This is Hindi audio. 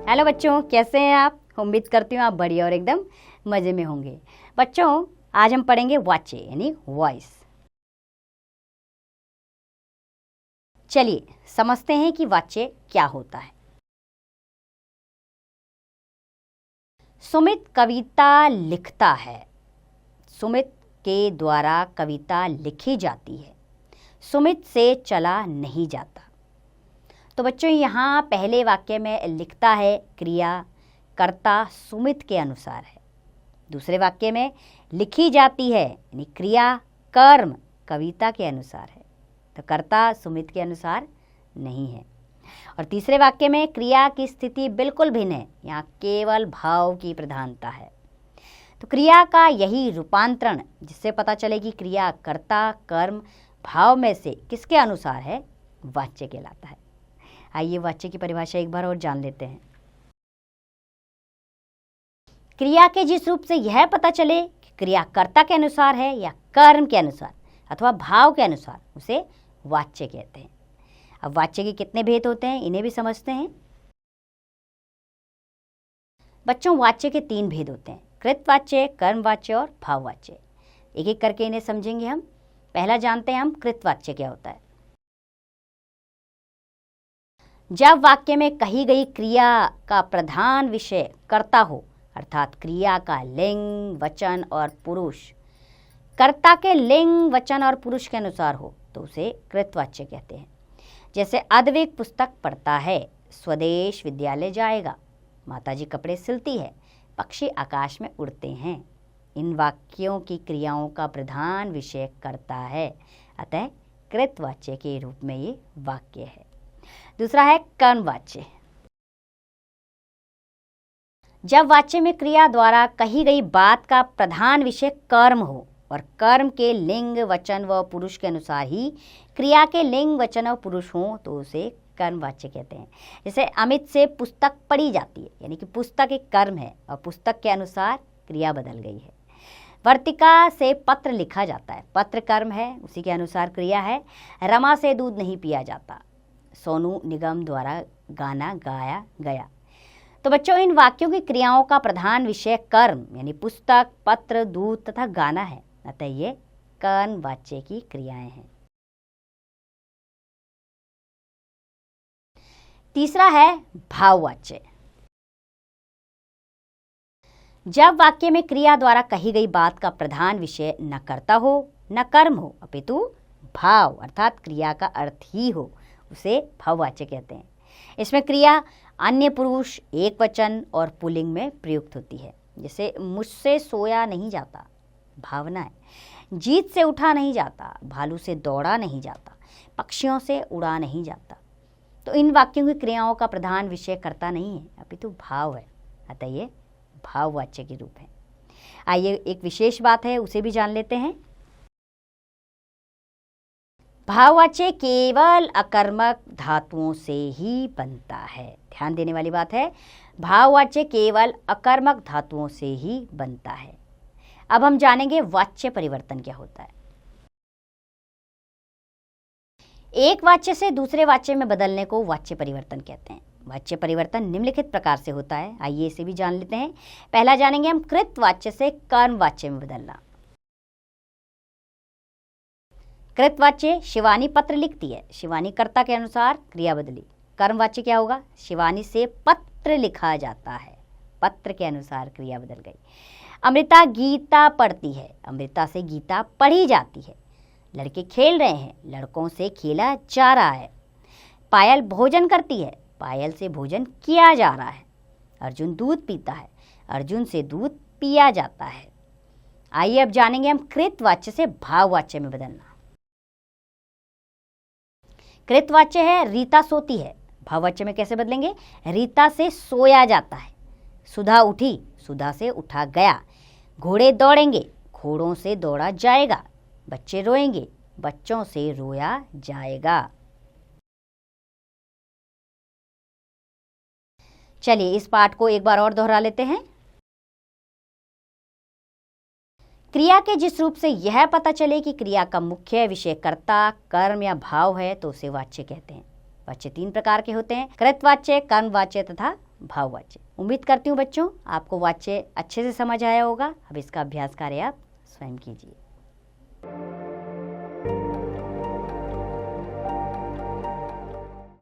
हेलो बच्चों, कैसे हैं आप? उम्मीद करती हूँ आप बढ़िया और एकदम मज़े में होंगे। बच्चों, आज हम पढ़ेंगे वाच्य यानी वॉइस। चलिए समझते हैं कि वाच्य क्या होता है। सुमित कविता लिखता है। सुमित के द्वारा कविता लिखी जाती है। सुमित से चला नहीं जाता। तो बच्चों, यहाँ पहले वाक्य में लिखता है क्रिया कर्ता सुमित के अनुसार है। दूसरे वाक्य में लिखी जाती है यानी क्रिया कर्म कविता के अनुसार है, तो कर्ता सुमित के अनुसार नहीं है। और तीसरे वाक्य में क्रिया की स्थिति बिल्कुल भिन्न है, यहाँ केवल भाव की प्रधानता है। तो क्रिया का यही रूपांतरण जिससे पता चले कि क्रिया कर्ता कर्म भाव में से किसके अनुसार है, वाच्य कहलाता है। आइए वाच्य की परिभाषा एक बार और जान लेते हैं। क्रिया के जिस रूप से यह पता चले कि क्रिया कर्ता के अनुसार है या कर्म के अनुसार अथवा भाव के अनुसार, उसे वाच्य कहते हैं। अब वाच्य के कितने भेद होते हैं, इन्हें भी समझते हैं। बच्चों, वाच्य के 3 भेद होते हैं, कृतवाच्य, कर्मवाच्य और भाववाच्य। एक एक करके इन्हें समझेंगे हम। पहला जानते हैं हम कृतवाच्य क्या होता है। जब वाक्य में कही गई क्रिया का प्रधान विषय कर्ता हो, अर्थात क्रिया का लिंग वचन और पुरुष कर्ता के लिंग वचन और पुरुष के अनुसार हो, तो उसे कृतवाच्य कहते हैं। जैसे अद्विक पुस्तक पढ़ता है, स्वदेश विद्यालय जाएगा, माताजी कपड़े सिलती है, पक्षी आकाश में उड़ते हैं। इन वाक्यों की क्रियाओं का प्रधान विषय कर्ता है, अतः कृतवाच्य के रूप में ये वाक्य है। दूसरा है कर्मवाच्य। जब वाच्य में क्रिया द्वारा कही गई बात का प्रधान विषय कर्म हो और कर्म के लिंग वचन व पुरुष के अनुसार ही क्रिया के लिंग वचन और पुरुष हों, तो उसे कर्मवाच्य कहते हैं। जैसे अमित से पुस्तक पढ़ी जाती है, यानी कि पुस्तक एक कर्म है और पुस्तक के अनुसार क्रिया बदल गई है। वर्तिका से पत्र लिखा जाता है, पत्र कर्म है, उसी के अनुसार क्रिया है। रमा से दूध नहीं पिया जाता, सोनू निगम द्वारा गाना गाया गया। तो बच्चों, इन वाक्यों की क्रियाओं का प्रधान विषय कर्म यानी पुस्तक, पत्र, दूध तथा गाना है, अतः ये कर्मवाच्य की क्रियाएं हैं। तीसरा है भाववाच्य। जब वाक्य में क्रिया द्वारा कही गई बात का प्रधान विषय न कर्ता हो न कर्म हो, अपितु भाव अर्थात क्रिया का अर्थ ही हो, उसे भाववाच्य कहते हैं। इसमें क्रिया अन्य पुरुष एक वचन और पुल्लिंग में प्रयुक्त होती है। जैसे मुझसे सोया नहीं जाता, भावना है। जीत से उठा नहीं जाता, भालू से दौड़ा नहीं जाता, पक्षियों से उड़ा नहीं जाता। तो इन वाक्यों की क्रियाओं का प्रधान विषय कर्ता नहीं है, अपितु भाव है, अतः ये भाववाच्य के रूप है। आइए एक विशेष बात है, उसे भी जान लेते हैं। भाववाच्य केवल अकर्मक धातुओं से ही बनता है। ध्यान देने वाली बात है, भाववाच्य केवल अकर्मक धातुओं से ही बनता है। अब हम जानेंगे वाच्य परिवर्तन क्या होता है। एक वाच्य से दूसरे वाच्य में बदलने को वाच्य परिवर्तन कहते हैं। वाच्य परिवर्तन निम्नलिखित प्रकार से होता है, आइए इसे भी जान लेते हैं। पहला जानेंगे हम कृतवाच्य से कर्मवाच्य में बदलना। कृतवाच्य शिवानी पत्र लिखती है, शिवानी कर्ता के अनुसार क्रिया बदली। कर्मवाच्य क्या होगा, शिवानी से पत्र लिखा जाता है, पत्र के अनुसार क्रिया बदल गई। अमृता गीता पढ़ती है, अमृता से गीता पढ़ी जाती है। लड़के खेल रहे हैं, लड़कों से खेला जा रहा है। पायल भोजन करती है, पायल से भोजन किया जा रहा है। अर्जुन दूध पीता है, अर्जुन से दूध पिया जाता है। आइए अब जानेंगे हम कृतवाच्य से भाववाच्य में बदलना। कृतवाच्य है रीता सोती है, भाववाच्य में कैसे बदलेंगे, रीता से सोया जाता है। सुधा उठी, सुधा से उठा गया। घोड़े दौड़ेंगे, घोड़ों से दौड़ा जाएगा। बच्चे रोएंगे, बच्चों से रोया जाएगा। चलिए इस पाठ को एक बार और दोहरा लेते हैं। क्रिया के जिस रूप से यह पता चले कि क्रिया का मुख्य विषय कर्ता कर्म या भाव है, तो उसे वाच्य कहते हैं। वाच्य 3 प्रकार के होते हैं, कृतवाच्य, कर्मवाच्य तथा भाववाच्य। उम्मीद करती हूँ बच्चों आपको वाच्य अच्छे से समझ आया होगा। अब इसका अभ्यास कार्य आप स्वयं कीजिए।